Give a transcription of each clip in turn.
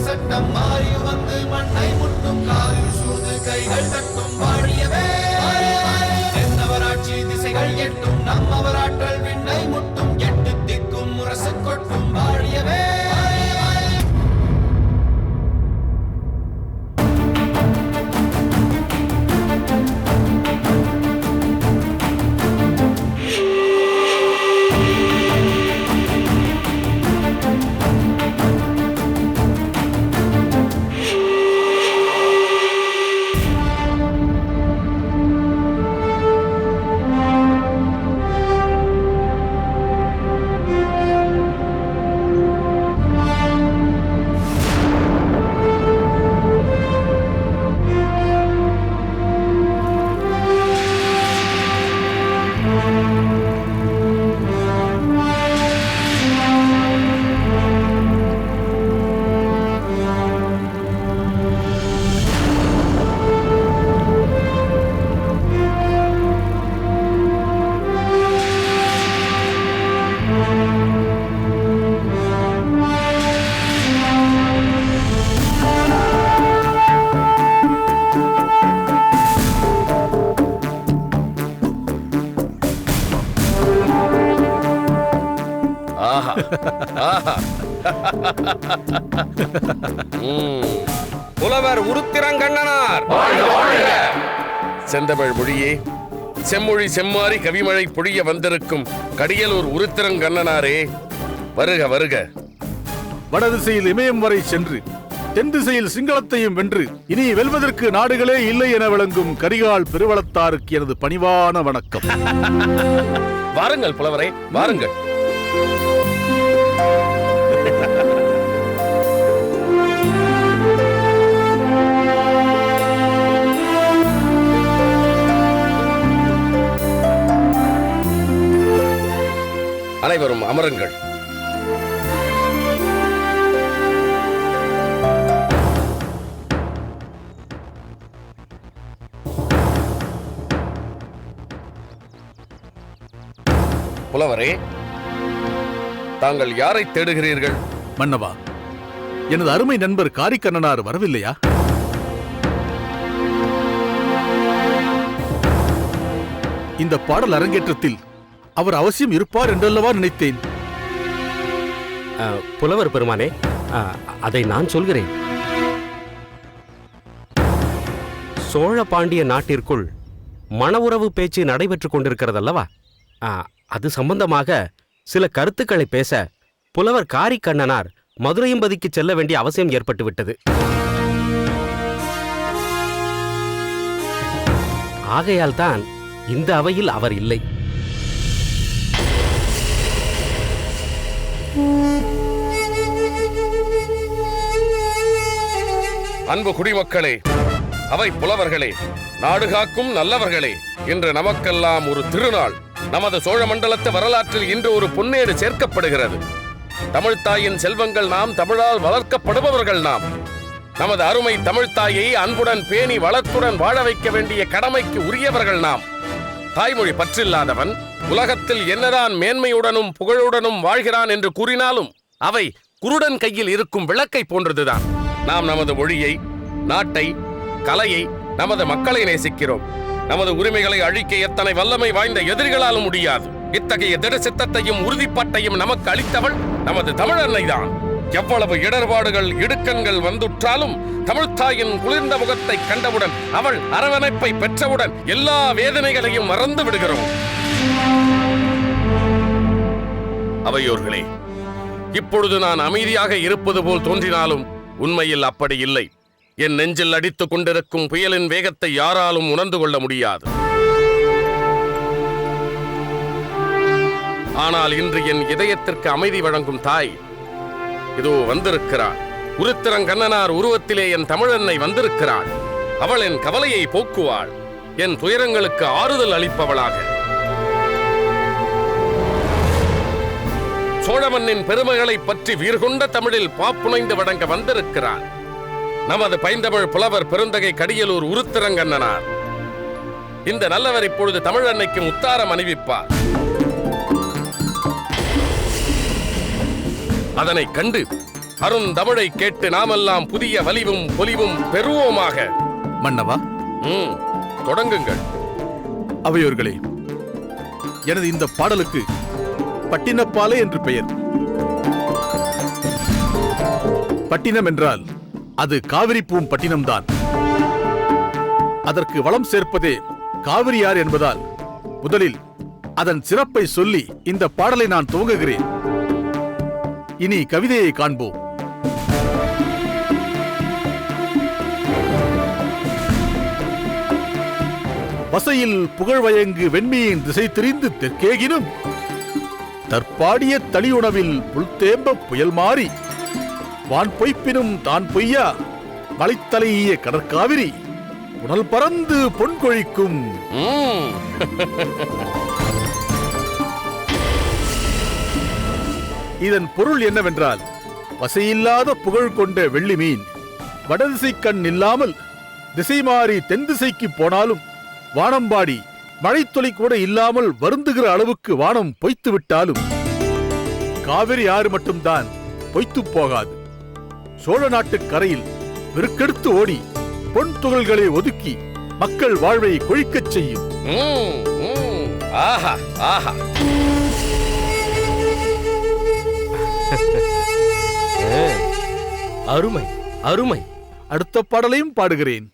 சட்டம் மாறி வந்து மண்ணை முட்டும் காலில் சூழ்ந்து கைகள் தட்டும் வாழியவே தென்னவராட்சி திசைகள் எட்டும் நம்மவராற்றல் விண்ணை முட்டும் எட்டு திக்கும் முரசு கொட்டும் வாழியவே. புலவர் உருத்திரங்கண்ணனார் செந்தமிழ் மொழியே, செம்மொழி செம்மாறி கவிமழை பொழிய வந்திருக்கும் கடியலூர் உருத்திரங்கண்ணனாரே, வருக வருக. வடதிசையில் இமயம் வரை சென்று தென் திசையில் சிங்களத்தையும் வென்று இனி வெல்வதற்கு நாடுகளே இல்லை என விளங்கும் கரிகால் பெருவளத்தாருக்கு எனது பணிவான வணக்கம். வாருங்கள் புலவரே, வாருங்கள். அனைவரும் அமருங்கள். புலவரே, தாங்கள் யாரை தேடுகிறீர்கள்? மன்னவா, எனது அருமை நண்பர் காரிக்கண்ணனார் வரவில்லையா? இந்த பாடல் அரங்கேற்றத்தில் அவர் அவசியம் இருப்பார் என்றல்லவா நினைத்தேன். புலவர் பெருமானே, அதை நான் சொல்கிறேன். சோழ பாண்டிய நாட்டிற்குள் மன உறவு பேச்சு நடைபெற்றுக் கொண்டிருக்கிறதல்லவா? அது சம்பந்தமாக சில கருத்துக்களை பேச புலவர் காரிக்கண்ணனார் மதுரையம்பதிக்கு செல்ல வேண்டிய அவசியம் ஏற்பட்டுவிட்டது. ஆகையால் தான் இந்த அவையில் அவர் இல்லை. அன்பு குடிமக்களே, அவை புலவர்களே, நாடுகாக்கும் நல்லவர்களே, இன்று நமக்கெல்லாம் ஒரு திருநாள். நமது சோழ மண்டலத்து வரலாற்றில் இன்று ஒரு பொன்னேடு சேர்க்கப்படுகிறது. தமிழ்த்தாயின் செல்வங்கள் நாம், தமிழால் வளர்க்கப்படுபவர்கள் நாம். நமது அருமை தமிழ்த்தாயை அன்புடன் பேணி வளத்துடன் வாழ வைக்க வேண்டிய கடமைக்கு உரியவர்கள் நாம். தாய்மொழி பற்றில்லாதவன் உலகத்தில் என்னதான் மேன்மையுடனும் புகழுடனும் வாழ்கிறான் என்று கூறினாலும் அவை குருடன் கையில் இருக்கும் விளக்கை போன்றதுதான். நாம் நமது மொழியை, நாட்டை, கலையை, நமது மக்களை நேசிக்கிறோம். நமது உரிமைகளை அழிக்க எத்தனை வல்லமை வாய்ந்த எதிரிகளாலும் முடியாது. இத்தகைய திட சித்தத்தையும் உறுதிப்பாட்டையும் நமக்கு அளித்தவள் நமது தமிழன்னைதான். எவ்வளவு இடர்பாடுகள் இடுக்கண்கள் வந்துற்றாலும் தமிழ்த்தாயின் குளிர்ந்த முகத்தை கண்டவுடன், அவள் அரவணைப்பை பெற்றவுடன் எல்லா வேதனைகளையும் மறந்து விடுகிறோம். அவையோர்களே, இப்பொழுது நான் அமைதியாக இருப்பது போல் தோன்றினாலும் உண்மையில் அப்படி இல்லை. என் நெஞ்சில் அடித்துக் கொண்டிருக்கும் புயலின் வேகத்தை யாராலும் உணர்ந்து கொள்ள முடியாது. ஆனால் இன்று என் இதயத்திற்கு அமைதி வழங்கும் தாய் இதோ வந்திருக்கிறாள். உருத்திரங்கண்ணனார் உருவத்திலே என் தமிழன்னை வந்திருக்கிறாள். அவள் என் கவலையை போக்குவாள், என் துயரங்களுக்கு ஆறுதல் அளிப்பவளாக. சோழமன்னின் பெருமைகளை பற்றி வீர்கொண்ட தமிழில் பாப்புனைந்து வழங்க வந்திருக்கிறார் நமது பைந்தமிழ் புலவர் பெருந்தகை கடியலூர் உருத்திரங்கண்ணனார். இந்த நல்லவர் இப்பொழுது தமிழ் அன்னைக்கு முத்தாரம் அணிவிப்பார். அதனை கண்டு அருந்தமிழை கேட்டு நாமெல்லாம் புதிய வலிவும் பொலிவும் பெறுவோமாக. மன்னவா, தொடங்குங்கள். அவையோர்களே, எனது இந்த பாடலுக்கு பட்டினப்பாலை என்று பெயர். பட்டினம் என்றால் அது காவிரி பூம்பட்டினம்தான். அதற்கு வளம் சேர்ப்பதே காவிரியார் என்பதால் முதலில் அதன் சிறப்பை சொல்லி இந்த பாடலை நான் துவங்குகிறேன். இனி கவிதையை காண்போம். வசையில் புகழ்வயங்கு வெண்மையின் திசை திரிந்து தெற்கேகினும் தற்பாடிய தளியுணவில் புல்தேம்ப புயல் மாறி வான் பொய்ப்பினும் தான் பொய்யா மலைத்தலைய கடற்காவிரி புனல் பறந்து பொன் கொழிக்கும். இதன் பொருள் என்னவென்றால், வசையில்லாத புகழ் கொண்ட வெள்ளி மீன் வடதிசை கண் இல்லாமல் திசை மாறி தென் திசைக்கு போனாலும் வானம்பாடி மழைத்துளி கூட இல்லாமல் வருந்துகிற அளவுக்கு வானம் பொய்த்து விட்டாலும் காவிரி ஆறு மட்டும்தான் பொய்த்து போகாது. சோழ நாட்டு கரையில் பெருக்கெடுத்து ஓடி பொன் துகள்களை ஒதுக்கி மக்கள் வாழ்வை கொழிக்கச் செய்யும். ஆஹா ஆஹா. அருமை அருமை. அடுத்த பாடலையும் பாடுகிறேன்.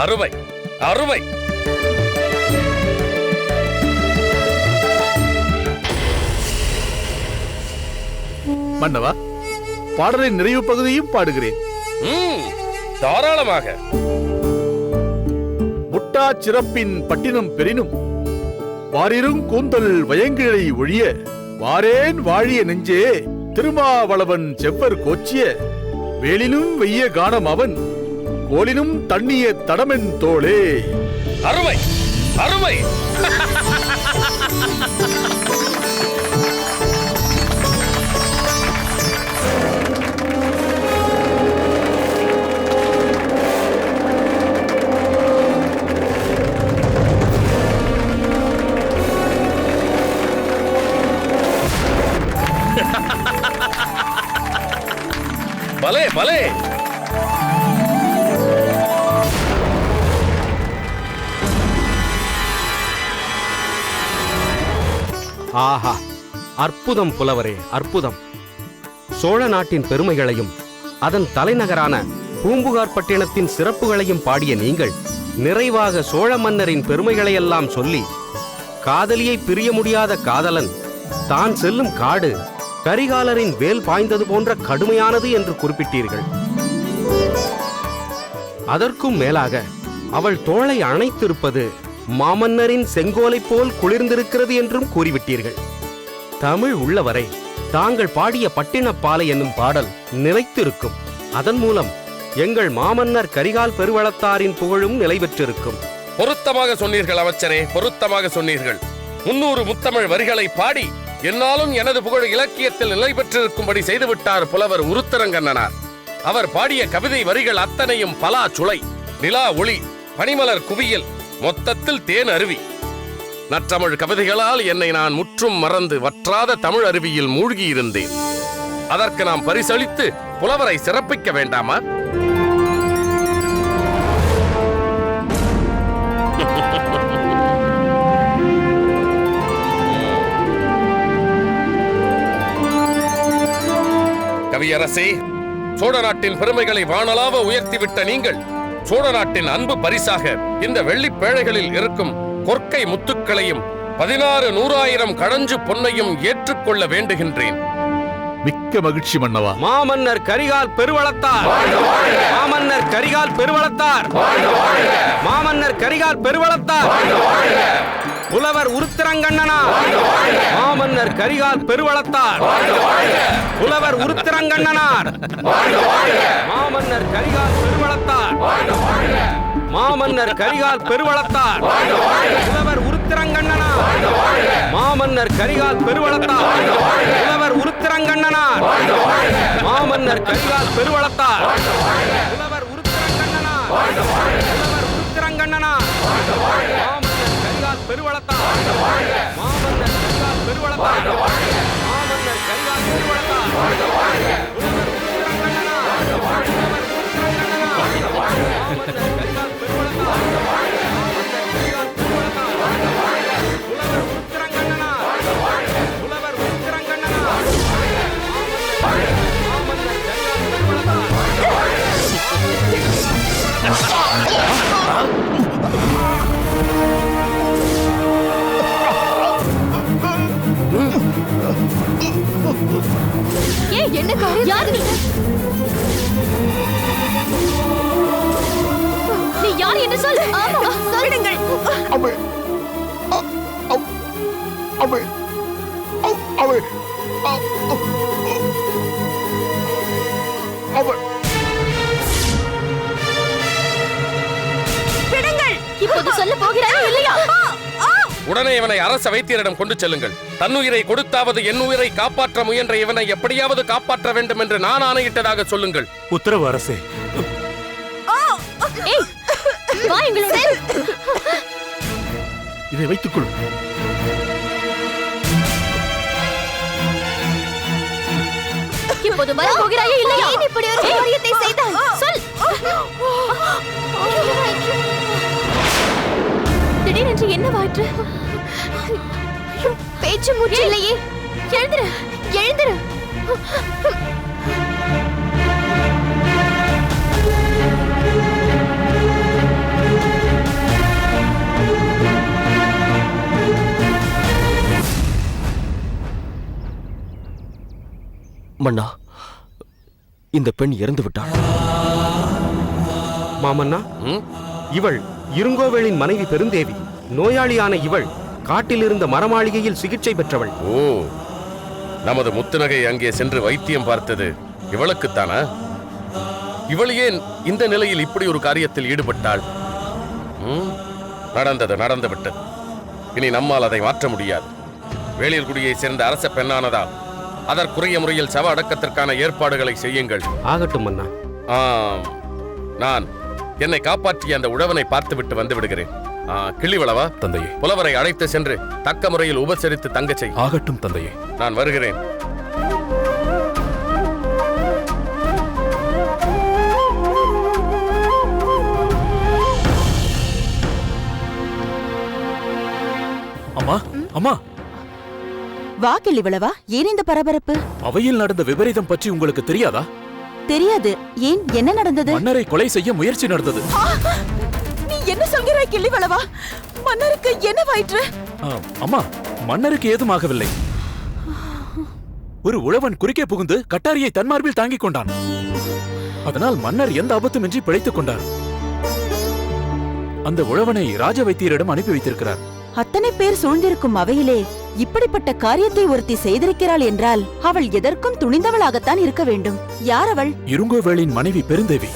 அருமை அருமை. மன்னவா, பாடலின் நிறைவு பகுதியும் பாடுகிறேன். தாராளமாக. முட்டா சிறப்பின் பட்டினம் பெரினும் வாரிரும் கூந்தல் வயங்கிழை ஒழிய வாரேன் வாழிய நெஞ்சே திருமாவளவன் செவ்வர் கோச்சிய வேலினும் வெய்ய கானம் அவன் கோலினும் தண்ணிய தடமென் தோளே. அருமை அருமை. பலே பலே. ஆஹா, அற்புதம் புலவரே, அற்புதம். சோழ நாட்டின் பெருமைகளையும் அதன் தலைநகரான பூம்புகார் பட்டினத்தின் சிறப்புகளையும் பாடிய நீங்கள் நிறைவாக சோழ மன்னரின் பெருமைகளையெல்லாம் சொல்லி காதலியை பிரிய முடியாத காதலன் தான் செல்லும் காடு கரிகாலரின் வேல் பாய்ந்தது போன்ற கடுமையானது என்று குறிப்பிட்டீர்கள். அதற்கும் மேலாக அவள் தோளை அணைத்திருப்பது மாமன்னரின் செங்கோலை போல் குளிர்ந்திருக்கிறது என்றும் கூறிவிட்டீர்கள். தமிழ் உள்ளவரை தாங்கள் பாடிய பட்டினப்பாலை என்னும் பாடல் நிலைத்திருக்கும். அதன் மூலம் எங்கள் மாமன்னர் கரிகால் பெருவளத்தாரின் புகழும் நிலை பெற்றிருக்கும். பொருத்தமாக சொன்னீர்கள் அமைச்சரே, பொருத்தமாக சொன்னீர்கள். 300 முத்தமிழ் வரிகளை பாடி என்னாலும் எனது புகழ் இலக்கியத்தில் நிலை பெற்றிருக்கும்படி செய்துவிட்டார் புலவர் உருத்தரங்கண்ணனார். அவர் பாடிய கவிதை வரிகள் அத்தனையும் பலா சுளை, நிலா ஒளி, பனிமலர் குவியல், மொத்தத்தில் தேன் அருவி. நற்றமிழ் கவிதைகளால் என்னை நான் முற்றும் மறந்து வற்றாத தமிழ் அருவியில் மூழ்கியிருந்தேன். அதற்கு நாம் பரிசளித்து புலவரை சிறப்பிக்க வேண்டாமா? கவியரசே, சோழ நாட்டின் பெருமைகளை வானளாவ உயர்த்திவிட்ட நீங்கள் சோழ நாட்டின் அன்பு பரிசாக இந்த வெள்ளி பேழைகளில் இருக்கும் கொற்கை முத்துக்களையும் 16,100,000 கடஞ்சு பொன்னையும் ஏற்றுக்கொள்ள வேண்டுகின்றேன். மிக்க மகிழ்ச்சி மன்னவா. மாமன்னர் கரிகால் பெருவளத்தார். மாமன்னர் கரிகால் பெருவளத்தார் மாமன்னர் கரிகால் பெருவளத்தார் புலவர் உருத்திரங்கண்ணனார் மாமன்னர் கரிகால் பெருவளத்தார் புலவர் உருத்திரங்கண்ணனார் மாமன்னர் கரிகால் பெருவளத்தார் மாமன்னர் கரிகால் பெருவளத்தார் புலவர் உருத்திரங்கண்ணனார் மாமன்னர் கரிகால் பெருவளத்தார் புலவர் உருத்திரங்கண்ணனார் மாமன்னர் கரிகால் பெருவளத்தார் புலவர் உருத்திரங்கண்ணனார் புலவர் உருத்திரங்கண்ணனார் மாமன்னர் கரிகால் பெருவளத்தார் மாமன்னர் கரிகால் பெருவளத்தார் மாமன்னர் கரிகால் பெருவளத்தார் புலவர் உருத்திரங்கண்ணனார் புலவர் உருத்திரங்கண்ணனார் மாமன்னர் கரிகால் பெருவளத்தார் மாமன்னர் கரிகால் பெருவளத்தார் புலவர் உருத்திரங்கண்ணனார் புலவர் உருத்திரங்கண்ணனார் மாமன்னர் கரிகால் பெருவளத்தார் என்ன காரியம்? யார் நீ? நீ யார் என்று சொல். ஆமா, சொல்லுங்கள். அவை அவை அவை அவை விடுங்கள். இப்போது சொல்ல போகிறாயா இல்லையா? உடனே இவனை அரச வைத்தியரிடம் கொண்டு செல்லுங்கள். தன்னுயிரை கொடுத்தாவது என் உயிரை காப்பாற்ற முயன்ற இவனை எப்படியாவது காப்பாற்ற வேண்டும் என்று நான் ஆணையிட்டதாக சொல்லுங்கள். உத்தரவு அரசே. ஏய், வா எங்களுடன். இதை வைத்துக்கொள். இப்போது வர போகிறாயா இல்லையா? ஏன் இப்படி ஒரு காரியத்தை செய்தாய்? சொல். திடீரென்று என்னவாயிற்று? பேச்சு மூச்சு இல்லையே. எழுந்திரு, எழுந்திரு. மன்னா, இந்த பெண் இறந்து விட்டாள். மாமன்னா, ம்? இவள் இருங்கோவேளின் மனைவி பெருந்தேவி. நோயாளியான இவள் காட்டில் இருந்த மரமாளிகையில் சிகிச்சை பெற்றவள். ஓ, நமது முத்துநகை அங்கே சென்று வைத்தியம் பார்த்தது இவளுக்குத்தானா? இவள் ஏன் இந்த நிலையில் இப்படி ஒரு காரியத்தில் ஈடுபட்டாள்? நடந்தது நடந்து விட்டது. இனி நம்மால் அதை மாற்ற முடியாது. வேளிர்குடியை சேர்ந்த அரச பெண்ணானதால் அதற்குரிய முறையில் சவ அடக்கத்திற்கான ஏற்பாடுகளை செய்யுங்கள். ஆகட்டும் மன்னா. நான் என்னை காப்பாற்றிய அந்த உழவனை பார்த்துவிட்டு வந்து விடுகிறேன். கிள்ளிவளவா, தந்தையே. புலவரை அழைத்து சென்று தக்க முறையில் உபசரித்து தங்கச் செய். ஆகட்டும் தந்தையே. நான் வருகிறேன். அம்மா, அம்மா, வா கிள்ளிவளவா, ஏன் இந்த பரபரப்பு? அவையில் நடந்த விபரீதம் பற்றி உங்களுக்கு தெரியாதா? தெரியாது. ஏன், என்ன நடந்தது? மன்னரை கொலை செய்ய முயற்சி நடந்தது. நீ என்ன சொல்கிறாய் கிள்ளிவளவா? மன்னருக்கு என்னவாயிற்று? அம்மா, மன்னருக்கு ஏதுமாகவில்லை. ஒரு உழவன் குறுக்கே புகுந்து கட்டாரியை தன்மார்பில் தாங்கிக் கொண்டான். அதனால் மன்னர் எந்த ஆபத்துமின்றி பிழைத்துக் கொண்டார். அந்த உழவனை ராஜ வைத்தியரிடம் அனுப்பி வைத்திருக்கிறார். அத்தனை பேர் சூழ்ந்திருக்கும் அவையிலே இப்படிப்பட்ட காரியத்தை ஒருத்தி செய்திருக்கிறாள் என்றால் அவள் எதற்கும் துணிந்தவளாகத்தான் இருக்க வேண்டும். யார் அவள்? இருங்கோவேளின் மனைவி பெருந்தேவி.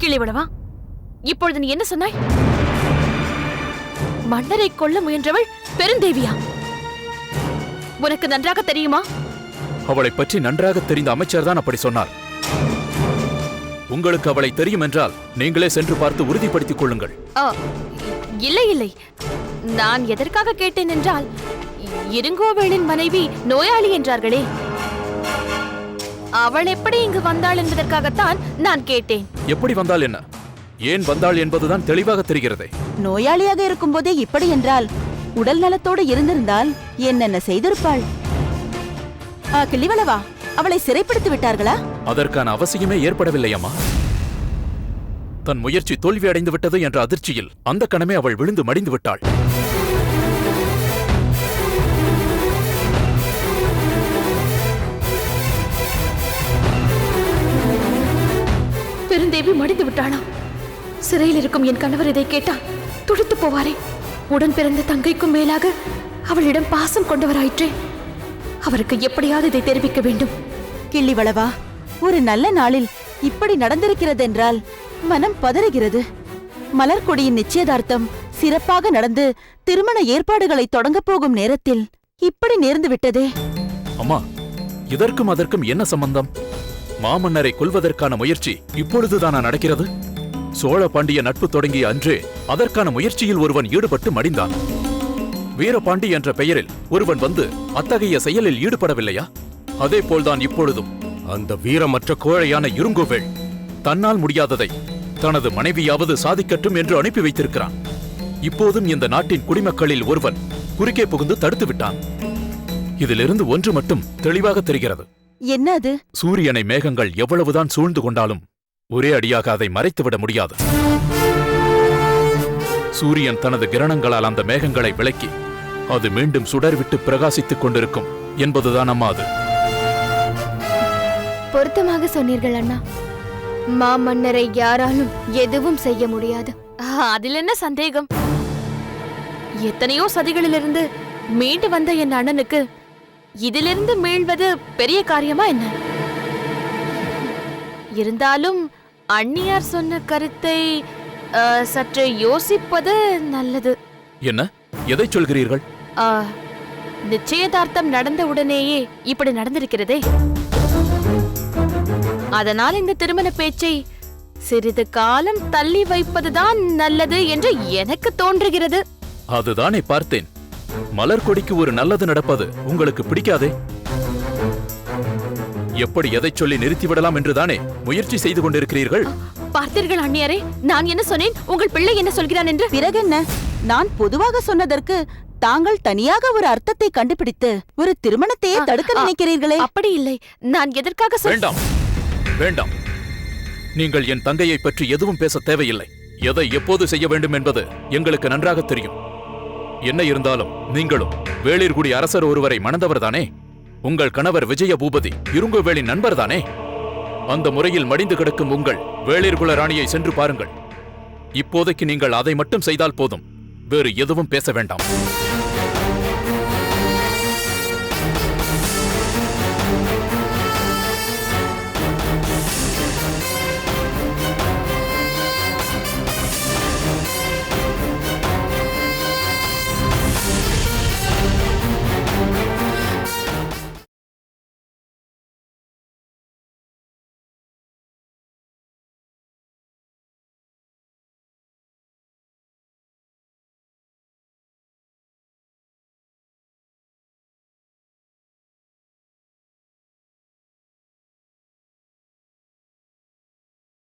கிளிவளவா, இப்பொழுது நீ என்ன சொன்னாய்? மன்னரை கொல்ல முயன்றவள் பெருந்தேவியா? உனக்கு நன்றாக தெரியுமா? அவளை பற்றி நன்றாக தெரிந்த அமைச்சர் தான் அப்படி சொன்னார். உங்களுக்கு அவளை தெரியும் என்றால் நீங்களே சென்று பார்த்து உறுதிப்படுத்திக் கொள்ளுங்கள். இல்லை இல்லை, நான் எதற்காக கேட்டேன் என்றால், இருங்கோவேளின் மனைவி நோயாளி என்றார்களே, அவள் எப்படி இங்கு வந்தாள் என்பதற்காகத்தான் நான் கேட்டேன். எப்படி வந்தாள் என்ன, ஏன் வந்தாள் என்பதுதான் தெளிவாக தெரிகிறதே. நோயாளியாக இருக்கும் போதே இப்படி என்றால் உடல் நலத்தோடு இருந்திருந்தால் என்னென்ன செய்திருப்பாள்? கிள்ளிவளவா, அவளை சிறைப்படுத்தி விட்டார்களா? அதற்கான அவசியமே ஏற்படவில்லை அம்மா. தன் முயற்சி தோல்வி அடைந்து விட்டது என்ற அதிர்ச்சியில் அந்த கணமே அவள் விழுந்து மடிந்து விட்டாள். பெருந்தேவி மடிந்து விட்டாளாம். சிறையில் இருக்கும் என் கணவர் இதை கேட்டால் துடித்து போவாரே. உடன் பிறந்த தங்கைக்கும் மேலாக அவளிடம் பாசம் கொண்டவராயிற்றே. அவருக்கு எப்படியாவது இதை தெரிவிக்க வேண்டும். கிள்ளிவளவா, ஒரு நல்ல நாளில் இப்படி நடந்திருக்கிறதென்றால் மனம் பதறுகிறது. மலர்கொடியின் நிச்சயதார்த்தம் சிறப்பாக நடந்து திருமண ஏற்பாடுகளை தொடங்கப் போகும் நேரத்தில் இப்படி நேர்ந்து விட்டதே. அம்மா, இதற்கும் அதற்கும் என்ன சம்பந்தம்? மாமன்னரை கொல்வதற்கான முயற்சி இப்பொழுதுதானா நடக்கிறது? சோழ பாண்டிய நட்பு தொடங்கிய அன்றே அதற்கான முயற்சியில் ஒருவன் ஈடுபட்டு மடிந்தான். வீரபாண்டி என்ற பெயரில் ஒருவன் வந்து அத்தகைய செயலில் ஈடுபடவில்லையா? அதே போல்தான் இப்பொழுதும் அந்த வீரமற்ற கோழையான இருங்கோவேள் தன்னால் முடியாததை தனது மனைவியாவது சாதிக்கட்டும் என்று அனுப்பி வைத்திருக்கிறான். இப்போதும் இந்த நாட்டின் குடிமக்களில் ஒருவன் குறுக்கே புகுந்து தடுத்து விட்டான். இதிலிருந்து ஒன்று மட்டும் தெளிவாக தெரிகிறது. என்ன அது? சூரியனை மேகங்கள் எவ்வளவுதான் சூழ்ந்து கொண்டாலும் ஒரே அடியாக அதை மறைத்துவிட முடியாது. சூரியன் தனது கிரணங்களால் அந்த மேகங்களை விலக்கி அது மீண்டும் சுடர்விட்டு பிரகாசித்துக் கொண்டிருக்கும் என்பதுதான் அம்மா அது. பொருத்தமாக சொன்னீர்கள் அண்ணா. மாமன்னரை யாராலும் எதுவும் செய்ய முடியாது. அதில் என்ன சந்தேகம்? எத்தனையோ சதிகளிலிருந்து மீண்டு வந்த என் அண்ணனுக்கு இதிலிருந்து மீள்வது பெரிய காரியமா என்ன? இருந்தாலும் அண்ணியார் சொன்ன கருத்தை சற்று யோசிப்பது நல்லது. என்ன? எதை சொல்கிறீர்கள்? நிச்சயதார்த்தம் நடந்த உடனேயே இப்படி நடந்திருக்கிறதே. அதனால் இந்த திருமண பேச்சை சிறிது காலம் தள்ளி வைப்பதுதான் நல்லது என்று எனக்கு தோன்றுகிறது. அதுதானே பார்த்தேன். மலர்கொடிக்கு ஒரு நல்லது நடப்பது உங்களுக்கு பிடிக்காதே? எப்படி எதை சொல்லி நிறுத்திவிடலாம் என்றுதானே முயற்சி செய்து கொண்டிருக்கிறீர்கள். பார்த்தீர்கள் அண்ணியாரே, நான் என்ன சொன்னேன், உங்கள் பிள்ளை என்ன சொல்கிறான் என்று. பிறகென்ன? நான் பொதுவாக சொன்னதற்கு தாங்கள் தனியாக ஒரு அர்த்தத்தை கண்டுபிடித்து ஒரு திருமணத்தையே தடுக்க நினைக்கிறீர்களே. அப்படி இல்லை, நான் எதற்காக வேண்டாம் வேண்டாம். நீங்கள் என் தங்கையை பற்றி எதுவும் பேச தேவையில்லை. எதை எப்போது செய்ய வேண்டும் என்பது எங்களுக்கு நன்றாக தெரியும். என்ன இருந்தாலும் நீங்களும் வேளிர்குடி அரசர் ஒருவரை மணந்தவர்தானே? உங்கள் கணவர் விஜய பூபதி இருங்கோவேளின் நண்பர்தானே? அந்த முறையில் மடிந்து கிடக்கும் உங்கள் வேளிர்குல ராணியை சென்று பாருங்கள். இப்போதைக்கு நீங்கள் அதை மட்டும் செய்தால் போதும். வேறு எதுவும் பேச வேண்டாம்.